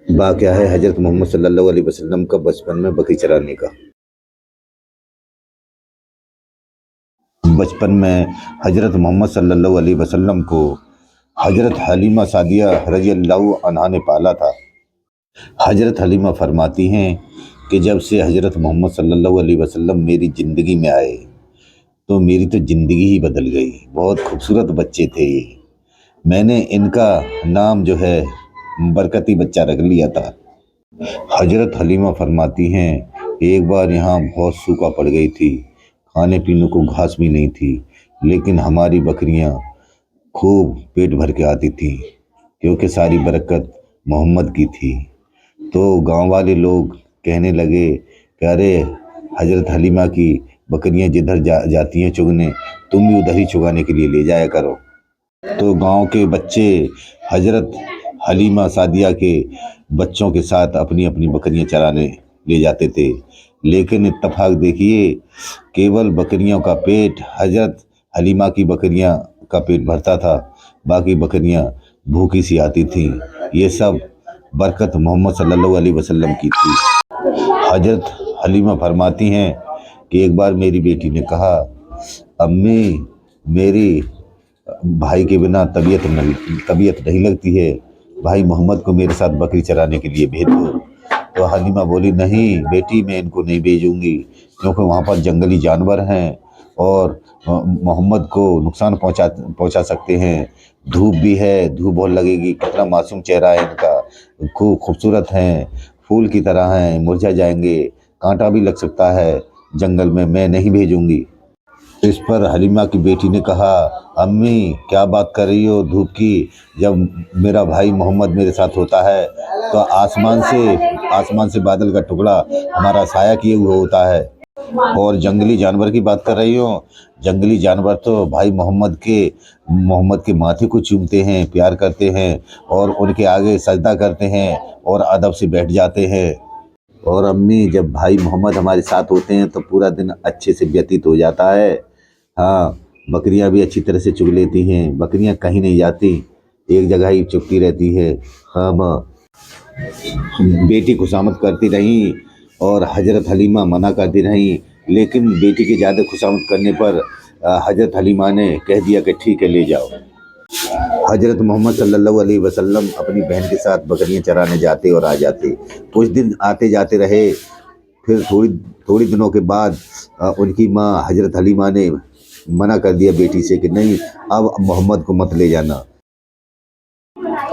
वाक़या है हज़रत मोहम्मद सल्लल्लाहु अलैहि वसल्लम का बचपन में बकरी चराने का। बचपन में हज़रत मोहम्मद सल्लल्लाहु अलैहि वसल्लम को हज़रत हलीमा सादिया रज़ी अल्लाह अन्हा ने पाला था। हज़रत हलीमा फरमाती हैं कि जब से हज़रत मोहम्मद सल्लल्लाहु अलैहि वसल्लम मेरी ज़िंदगी में आए तो मेरी तो ज़िंदगी ही बदल गई। बहुत खूबसूरत बच्चे थे ये। मैंने इनका नाम जो है बरकती बच्चा रख लिया था। हज़रत हलीमा फरमाती हैं एक बार यहाँ बहुत सूखा पड़ गई थी, खाने पीने को घास भी नहीं थी, लेकिन हमारी बकरियाँ खूब पेट भर के आती थी क्योंकि सारी बरकत मोहम्मद की थी। तो गांव वाले लोग कहने लगे कि अरे हज़रत हलीमा की बकरियां जिधर जाती हैं चुगने, तुम भी उधर ही चुगाने के लिए ले जाया करो। तो गांव के बच्चे हज़रत हलीमा सादिया के बच्चों के साथ अपनी अपनी बकरियां चराने ले जाते थे। लेकिन इत्तफाक देखिए, केवल बकरियों का पेट हज़रत हलीमा की बकरियां का पेट भरता था, बाकी बकरियां भूखी सी आती थीं। ये सब बरकत मोहम्मद सल्लल्लाहु अलैहि वसल्लम की थी। हज़रत हलीमा फरमाती हैं कि एक बार मेरी बेटी ने कहा, अम्मी मेरी भाई के बिना तबीयत नहीं लगती है, भाई मोहम्मद को मेरे साथ बकरी चराने के लिए भेज दो। तो हलीमा बोली, नहीं बेटी, मैं इनको नहीं भेजूंगी क्योंकि वहाँ पर जंगली जानवर हैं और मोहम्मद को नुकसान पहुँचा सकते हैं। धूप भी है, धूप बहुत लगेगी, कितना मासूम चेहरा है इनका, खूब खूबसूरत हैं, फूल की तरह हैं, मुरझा जाएंगे, कांटा भी लग सकता है जंगल में, मैं नहीं भेजूंगी। इस पर हलीमा की बेटी ने कहा, अम्मी क्या बात कर रही हो धूप की, जब मेरा भाई मोहम्मद मेरे साथ होता है तो आसमान से बादल का टुकड़ा हमारा साया किए हुए होता है। और जंगली जानवर की बात कर रही हो, जंगली जानवर तो भाई मोहम्मद के माथे को चूमते हैं, प्यार करते हैं और उनके आगे सजदा करते हैं और अदब से बैठ जाते हैं। और अम्मी, जब भाई मोहम्मद हमारे साथ होते हैं तो पूरा दिन अच्छे से व्यतीत हो जाता है। हाँ, बकरियां भी अच्छी तरह से चुग लेती हैं, बकरियां कहीं नहीं जाती, एक जगह ही चुगती रहती है। हाँ माँ, बेटी खुशामद करती रही और हज़रत हलीमा मना करती रही, लेकिन बेटी के ज़्यादा खुशामद करने पर हज़रत हलीमा ने कह दिया कि ठीक है, ले जाओ। हज़रत मोहम्मद सल्लल्लाहु अलैहि वसल्लम अपनी बहन के साथ बकरियां चराने जाते और आ जाते। कुछ दिन आते जाते रहे, फिर थोड़ी दिनों के बाद उनकी माँ हज़रत हलीमा ने मना कर दिया बेटी से कि नहीं, अब मोहम्मद को मत ले जाना।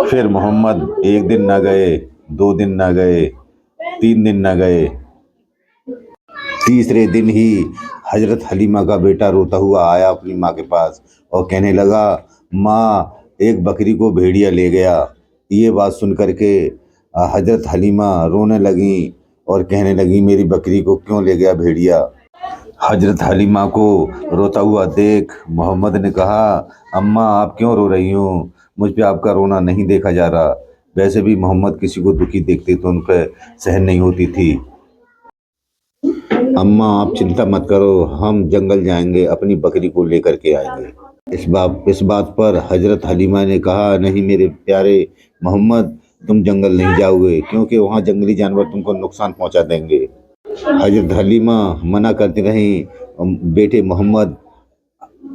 फिर मोहम्मद एक दिन ना गए, 2 दिन ना गए, 3 दिन ना गए, तीसरे दिन ही हज़रत हलीमा का बेटा रोता हुआ आया अपनी माँ के पास और कहने लगा, माँ एक बकरी को भेड़िया ले गया। ये बात सुन करके हज़रत हलीमा रोने लगी और कहने लगी, मेरी बकरी को क्यों ले गया भेड़िया। हज़रत हलीमा को रोता हुआ देख मोहम्मद ने कहा, अम्मा आप क्यों रो रही हो, मुझ पे आपका रोना नहीं देखा जा रहा। वैसे भी मोहम्मद किसी को दुखी देखते तो उन पर सहन नहीं होती थी। अम्मा आप चिंता मत करो, हम जंगल जाएंगे, अपनी बकरी को लेकर के आएंगे। इस बात पर हज़रत हलीमा ने कहा, नहीं मेरे प्यारे मोहम्मद, तुम जंगल नहीं जाओगे क्योंकि वहाँ जंगली जानवर तुमको नुकसान पहुँचा देंगे। हज़रत हलीमा मना करती रही, बेटे मोहम्मद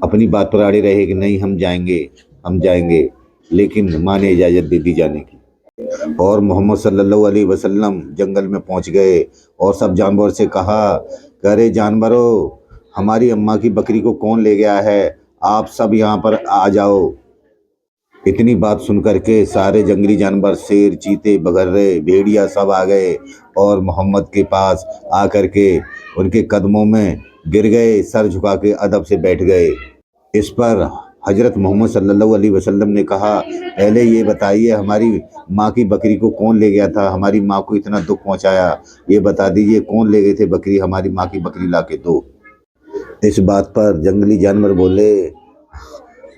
अपनी बात पर अड़े रहे कि नहीं हम जाएंगे, लेकिन माँ ने इजाज़त दे दी जाने की। और मोहम्मद सल्लल्लाहु अलैहि वसल्लम जंगल में पहुंच गए और सब जानवर से कहा, अरे जानवरों, हमारी अम्मा की बकरी को कौन ले गया है, आप सब यहाँ पर आ जाओ। इतनी बात सुनकर के सारे जंगली जानवर, शेर, चीते, बगर्रे, भेड़िया सब आ गए और मोहम्मद के पास आकर के उनके कदमों में गिर गए, सर झुका के अदब से बैठ गए। इस पर हज़रत मोहम्मद सल्लल्लाहु अलैहि वसल्लम ने कहा, पहले ये बताइए हमारी माँ की बकरी को कौन ले गया था, हमारी माँ को इतना दुख पहुँचाया, ये बता दीजिए कौन ले गए थे बकरी, हमारी माँ की बकरी ला के दो। इस बात पर जंगली जानवर बोले,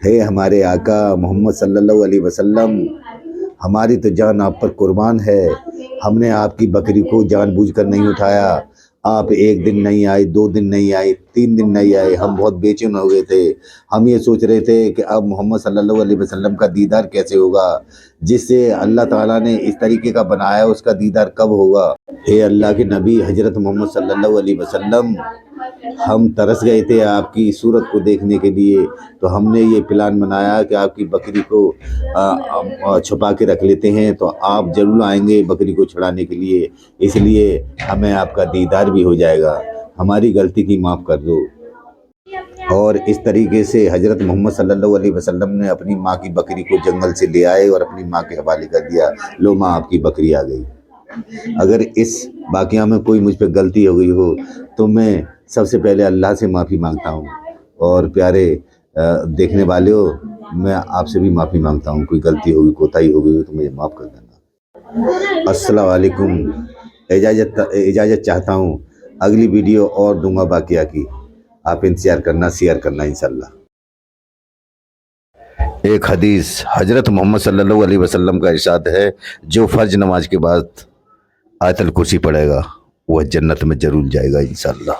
हे हमारे आका मोहम्मद सल्लल्लाहु अलैहि वसल्लम, हमारी तो जान आप पर कुर्बान है, हमने आपकी बकरी को जानबूझकर नहीं उठाया, آپ ایک دن نہیں آئے، 2 دن نہیں آئے، 3 دن نہیں آئے، ہم بہت بے چین ہو گئے تھے۔ ہم یہ سوچ رہے تھے کہ اب محمد صلی اللہ علیہ وسلم کا دیدار کیسے ہوگا، جس سے اللہ تعالیٰ نے اس طریقے کا بنایا، اس کا دیدار کب ہوگا۔ اے اللہ کے نبی حضرت محمد صلی اللہ علیہ وسلم، ہم ترس گئے تھے آپ کی صورت کو دیکھنے کے لیے، تو ہم نے یہ پلان بنایا کہ آپ کی بکری کو چھپا کے رکھ لیتے ہیں، تو آپ ضرور آئیں گے بکری کو چھڑانے کے لیے، اس لیے ہمیں آپ کا دیدار بھی ہو جائے گا، ہماری غلطی کی معاف کر دو۔ اور اس طریقے سے حضرت محمد صلی اللہ علیہ وسلم نے اپنی ماں کی بکری کو جنگل سے لے آئے اور اپنی ماں کے حوالے کر دیا، لو ماں آپ کی بکری آ گئی۔ اگر اس واقعہ میں کوئی مجھ پہ غلطی ہو گئی ہو تو میں سب سے پہلے اللہ سے معافی مانگتا ہوں، اور پیارے دیکھنے والے ہو، میں آپ سے بھی معافی مانگتا ہوں، کوئی غلطی ہوگی، کوتاہی ہو گئی ہو تو مجھے معاف کر دینا۔ السلام علیکم۔ اجازت چاہتا ہوں، اگلی ویڈیو اور دوں گا واقعہ کی، آپ انتظار کرنا، شیئر کرنا انشاءاللہ۔ ایک حدیث حضرت محمد صلی اللہ علیہ وسلم کا ارشاد ہے، جو فرض نماز کے بعد آیت الکرسی پڑھے گا وہ جنت میں ضرور جائے گا انشاءاللہ۔